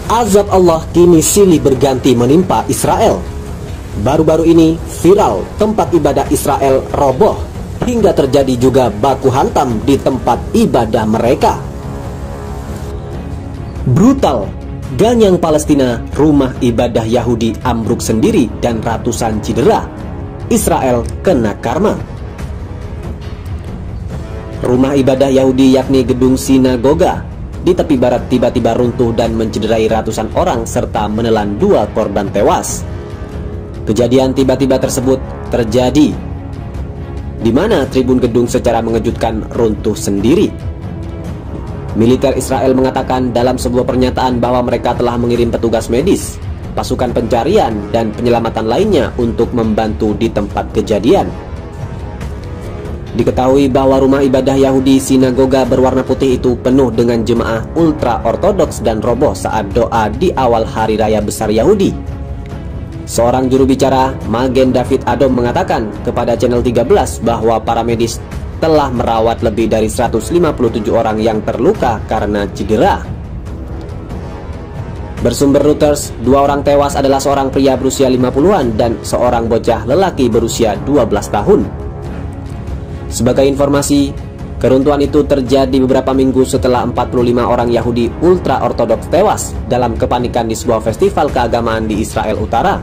Azab Allah kini silih berganti menimpa Israel. Baru-baru ini viral tempat ibadah Israel roboh hingga terjadi juga baku hantam di tempat ibadah mereka. Brutal, Ganyang Palestina, rumah ibadah Yahudi ambruk sendiri dan ratusan cedera. Israel kena karma. Rumah ibadah Yahudi yakni gedung sinagoga di tepi barat tiba-tiba runtuh dan mencederai ratusan orang serta menelan 2 korban tewas. Kejadian tiba-tiba tersebut terjadi di mana tribun gedung secara mengejutkan runtuh sendiri. Militer Israel mengatakan dalam sebuah pernyataan bahwa mereka telah mengirim petugas medis, pasukan pencarian dan penyelamatan lainnya untuk membantu di tempat kejadian. Diketahui bahwa rumah ibadah Yahudi sinagoga berwarna putih itu penuh dengan jemaah ultra ortodoks dan roboh saat doa di awal hari raya besar Yahudi. Seorang juru bicara, Magen David Adom, mengatakan kepada channel 13 bahwa para medis telah merawat lebih dari 157 orang yang terluka karena cedera. Bersumber Reuters, 2 orang tewas adalah seorang pria berusia 50-an dan seorang bocah lelaki berusia 12 tahun. Sebagai informasi, keruntuhan itu terjadi beberapa minggu setelah 45 orang Yahudi ultra-ortodoks tewas dalam kepanikan di sebuah festival keagamaan di Israel Utara.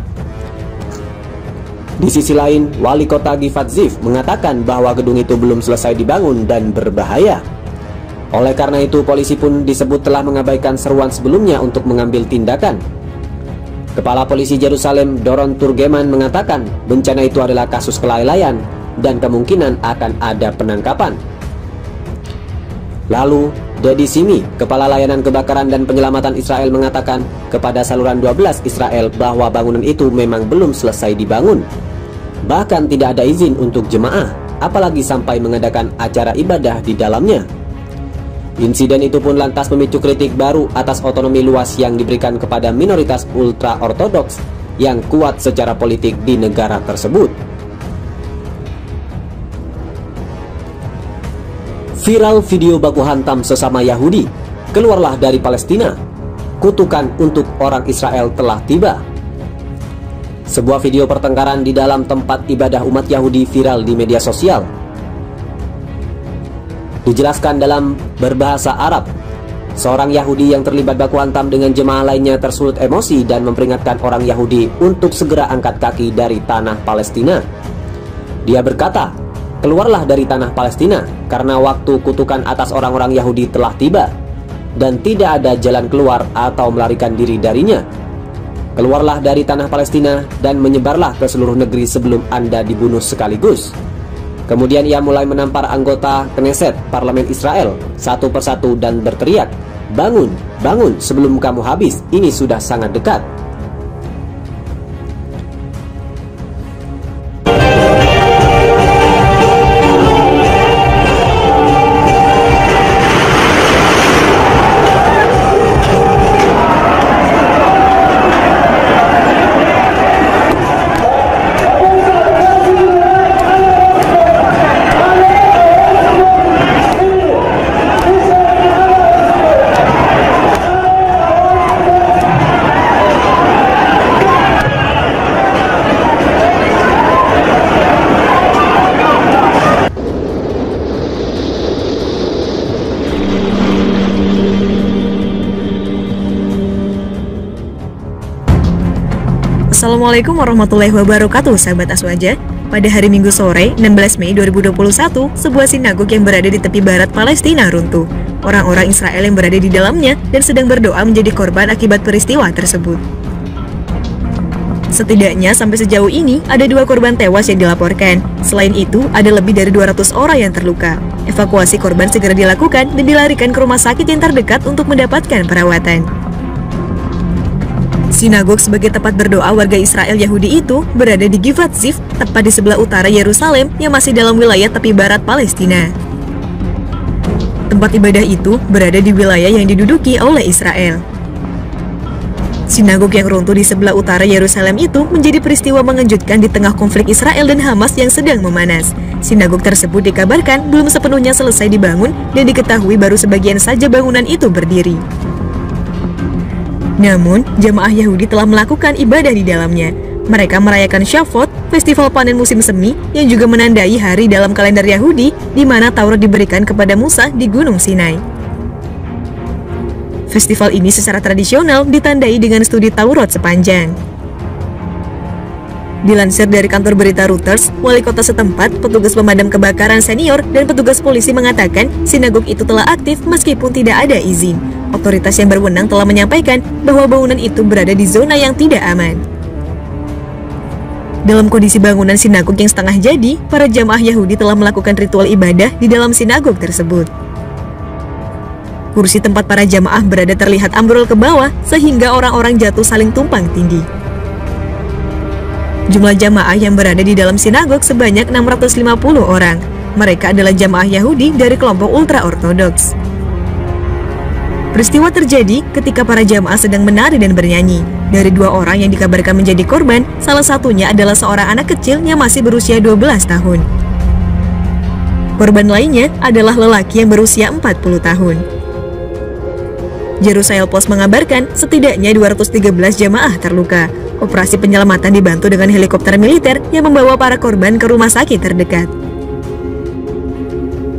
Di sisi lain, wali kota Givat Ziv mengatakan bahwa gedung itu belum selesai dibangun dan berbahaya. Oleh karena itu, polisi pun disebut telah mengabaikan seruan sebelumnya untuk mengambil tindakan. Kepala Polisi Yerusalem, Doron Turgeman, mengatakan bencana itu adalah kasus kelalaian dan kemungkinan akan ada penangkapan. Lalu, Dedi Simi, Kepala Layanan Kebakaran dan Penyelamatan Israel, mengatakan kepada saluran 12 Israel bahwa bangunan itu memang belum selesai dibangun. Bahkan tidak ada izin untuk jemaah, apalagi sampai mengadakan acara ibadah di dalamnya. Insiden itu pun lantas memicu kritik baru atas otonomi luas yang diberikan kepada minoritas ultra-ortodoks yang kuat secara politik di negara tersebut. Viral video baku hantam sesama Yahudi, keluarlah dari Palestina, kutukan untuk orang Israel telah tiba. Sebuah video pertengkaran di dalam tempat ibadah umat Yahudi viral di media sosial. Dijelaskan dalam berbahasa Arab, seorang Yahudi yang terlibat baku hantam dengan jemaah lainnya tersulut emosi dan memperingatkan orang Yahudi untuk segera angkat kaki dari tanah Palestina. Dia berkata, "Keluarlah dari tanah Palestina, karena waktu kutukan atas orang-orang Yahudi telah tiba, dan tidak ada jalan keluar atau melarikan diri darinya. Keluarlah dari tanah Palestina dan menyebarlah ke seluruh negeri sebelum Anda dibunuh sekaligus." Kemudian ia mulai menampar anggota Knesset, Parlemen Israel, satu persatu dan berteriak, "Bangun, bangun sebelum kamu habis, ini sudah sangat dekat." Assalamualaikum warahmatullahi wabarakatuh, sahabat Aswaja. Pada hari Minggu sore, 16 Mei 2021, sebuah sinagog yang berada di tepi barat Palestina runtuh. Orang-orang Israel yang berada di dalamnya dan sedang berdoa menjadi korban akibat peristiwa tersebut. Setidaknya sampai sejauh ini, ada 2 korban tewas yang dilaporkan. Selain itu, ada lebih dari 200 orang yang terluka. Evakuasi korban segera dilakukan dan dilarikan ke rumah sakit yang terdekat untuk mendapatkan perawatan. Sinagog sebagai tempat berdoa warga Israel Yahudi itu berada di Givat Ziv, tepat di sebelah utara Yerusalem yang masih dalam wilayah tepi barat Palestina. Tempat ibadah itu berada di wilayah yang diduduki oleh Israel. Sinagog yang runtuh di sebelah utara Yerusalem itu menjadi peristiwa mengejutkan di tengah konflik Israel dan Hamas yang sedang memanas. Sinagog tersebut dikabarkan belum sepenuhnya selesai dibangun dan diketahui baru sebagian saja bangunan itu berdiri. Namun, jamaah Yahudi telah melakukan ibadah di dalamnya. Mereka merayakan Shavuot, festival panen musim semi yang juga menandai hari dalam kalender Yahudi di mana Taurat diberikan kepada Musa di Gunung Sinai. Festival ini secara tradisional ditandai dengan studi Taurat sepanjang. Dilansir dari kantor berita Reuters, wali kota setempat, petugas pemadam kebakaran senior, dan petugas polisi mengatakan sinagog itu telah aktif meskipun tidak ada izin. Otoritas yang berwenang telah menyampaikan bahwa bangunan itu berada di zona yang tidak aman. Dalam kondisi bangunan sinagog yang setengah jadi, para jamaah Yahudi telah melakukan ritual ibadah di dalam sinagog tersebut. Kursi tempat para jamaah berada terlihat ambrol ke bawah sehingga orang-orang jatuh saling tumpang tindih. Jumlah jamaah yang berada di dalam sinagog sebanyak 650 orang. Mereka adalah jamaah Yahudi dari kelompok ultra-ortodoks. Peristiwa terjadi ketika para jamaah sedang menari dan bernyanyi. Dari 2 orang yang dikabarkan menjadi korban, salah satunya adalah seorang anak kecil yang masih berusia 12 tahun. Korban lainnya adalah lelaki yang berusia 40 tahun. Jerusalem Post mengabarkan setidaknya 213 jamaah terluka. Operasi penyelamatan dibantu dengan helikopter militer yang membawa para korban ke rumah sakit terdekat.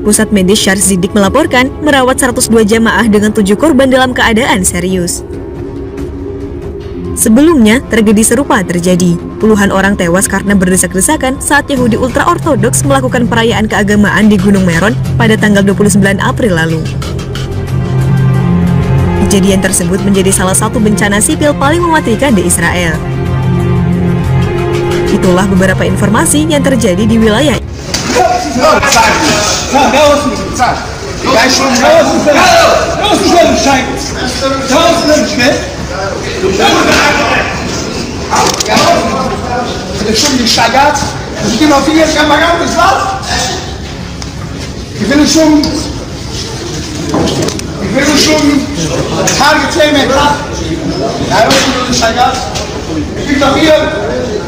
Pusat medis Shar Ziddiq melaporkan merawat 102 jamaah dengan 7 korban dalam keadaan serius. Sebelumnya, tragedi serupa terjadi. Puluhan orang tewas karena berdesak-desakan saat Yahudi ultra-ortodoks melakukan perayaan keagamaan di Gunung Meron pada tanggal 29 April lalu. Kejadian tersebut menjadi salah satu bencana sipil paling mematikan di Israel. Itulah beberapa informasi yang terjadi di wilayah. Ich will schon Tage 10 Meter. Ja, das ist ein Scheiße. Ich bin doch hier,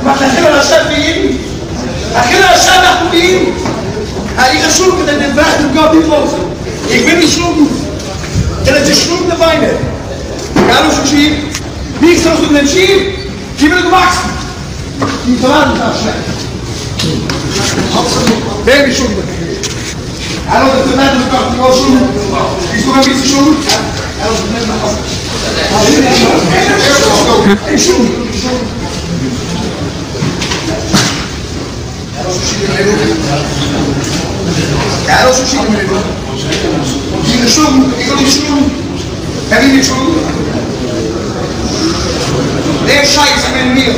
mach ein Kinder das Chef wie ihn. Ein Kinder das Chef nach ihm. Ich habe schon mit den Werten und Gott nicht los. Ich bin nicht schlucken. Denn es ist schluckende Beine. Ja, du schon schief. Nichts aus dem Schief. Ich bin gewachsen. Die verladen das schlecht. Wer ist schon? Hallo, das ist nicht das Gott, die war schon. Bist du ein bisschen schon? Hallo, das ist nicht das Gott. Ich schon. Ja, das ist schon. Ich bin schon. Ich bin schon. Heb je niet zo? Nee, scheiße, met meer.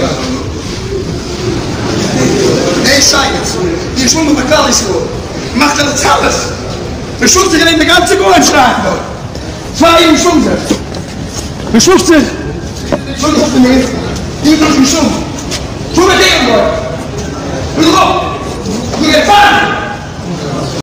Nee, scheiße. Die ist schon bekannt geworden. Macht das alles. Wir schützen in der ganzen Goldschlag. 2 im Schunze. Wir schützen. Schunze auf den Weg. Die durch den Schunze. Schunze gegen Gott. Und so. Du gehst fahren.